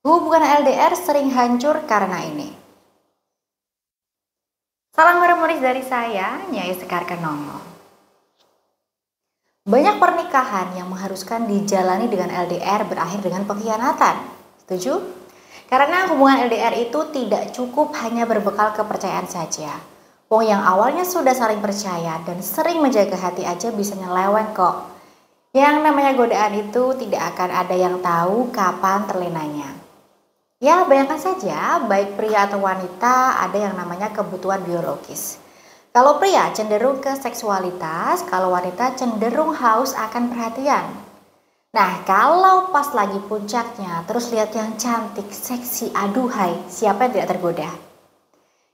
Hubungan LDR sering hancur karena ini. Salam harmonis dari saya, Nyai Sekar Kenomo. Banyak pernikahan yang mengharuskan dijalani dengan LDR berakhir dengan pengkhianatan. Setuju? Karena hubungan LDR itu tidak cukup hanya berbekal kepercayaan saja. Wong yang awalnya sudah saling percaya dan sering menjaga hati aja bisa nyeleweng kok. Yang namanya godaan itu tidak akan ada yang tahu kapan terlenanya. Ya, bayangkan saja, baik pria atau wanita ada yang namanya kebutuhan biologis. Kalau pria cenderung ke seksualitas, kalau wanita cenderung haus akan perhatian. Nah, kalau pas lagi puncaknya, terus lihat yang cantik, seksi, aduhai, siapa yang tidak tergoda?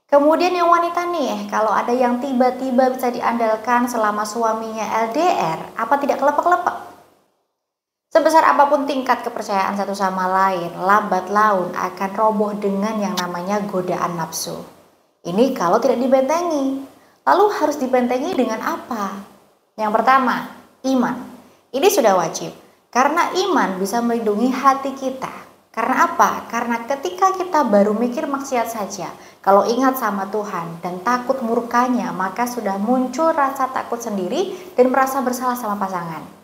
Kemudian yang wanita nih, kalau ada yang tiba-tiba bisa diandalkan selama suaminya LDR, apa tidak kelepek-kelepek? Sebesar apapun tingkat kepercayaan satu sama lain, lambat laun akan roboh dengan yang namanya godaan nafsu. Ini kalau tidak dibentengi. Lalu harus dibentengi dengan apa? Yang pertama, iman. Ini sudah wajib. Karena iman bisa melindungi hati kita. Karena apa? Karena ketika kita baru mikir maksiat saja, kalau ingat sama Tuhan dan takut murkanya, maka sudah muncul rasa takut sendiri dan merasa bersalah sama pasangan.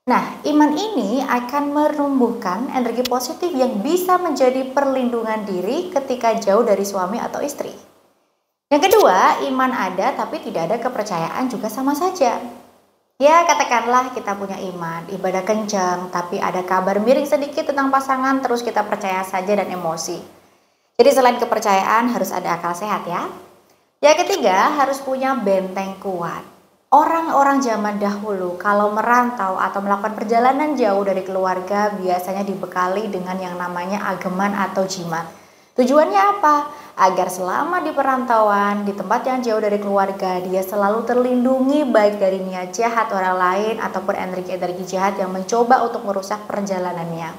Nah, iman ini akan menumbuhkan energi positif yang bisa menjadi perlindungan diri ketika jauh dari suami atau istri. Yang kedua, iman ada tapi tidak ada kepercayaan juga sama saja. Ya, katakanlah kita punya iman, ibadah kencang, tapi ada kabar miring sedikit tentang pasangan, terus kita percaya saja dan emosi. Jadi selain kepercayaan harus ada akal sehat ya. Yang ketiga, harus punya benteng kuat. Orang-orang zaman dahulu kalau merantau atau melakukan perjalanan jauh dari keluarga biasanya dibekali dengan yang namanya ageman atau jimat. Tujuannya apa? Agar selama di perantauan, di tempat yang jauh dari keluarga, dia selalu terlindungi baik dari niat jahat orang lain ataupun energi-energi jahat yang mencoba untuk merusak perjalanannya.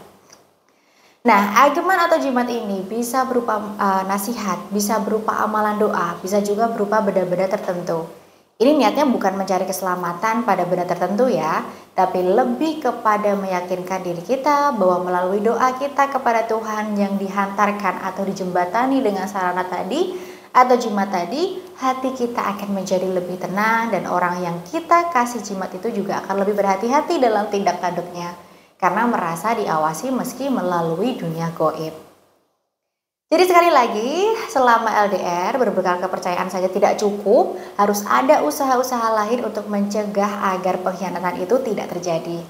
Nah, ageman atau jimat ini bisa berupa nasihat, bisa berupa amalan doa, bisa juga berupa benda-benda tertentu. Ini niatnya bukan mencari keselamatan pada benda tertentu ya, tapi lebih kepada meyakinkan diri kita bahwa melalui doa kita kepada Tuhan yang dihantarkan atau dijembatani dengan sarana tadi atau jimat tadi, hati kita akan menjadi lebih tenang dan orang yang kita kasih jimat itu juga akan lebih berhati-hati dalam tindak tanduknya karena merasa diawasi meski melalui dunia gaib. Jadi sekali lagi, selama LDR berbekal kepercayaan saja tidak cukup, harus ada usaha-usaha lain untuk mencegah agar pengkhianatan itu tidak terjadi.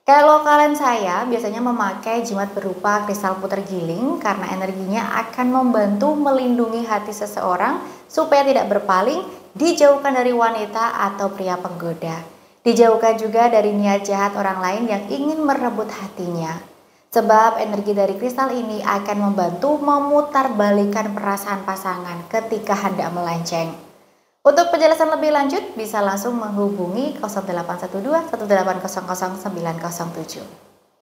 Kalau kalian saya biasanya memakai jimat berupa kristal puter giling karena energinya akan membantu melindungi hati seseorang supaya tidak berpaling, dijauhkan dari wanita atau pria penggoda. Dijauhkan juga dari niat jahat orang lain yang ingin merebut hatinya. Sebab energi dari kristal ini akan membantu memutarbalikkan perasaan pasangan ketika hendak melenceng. Untuk penjelasan lebih lanjut bisa langsung menghubungi 0812 1800 907.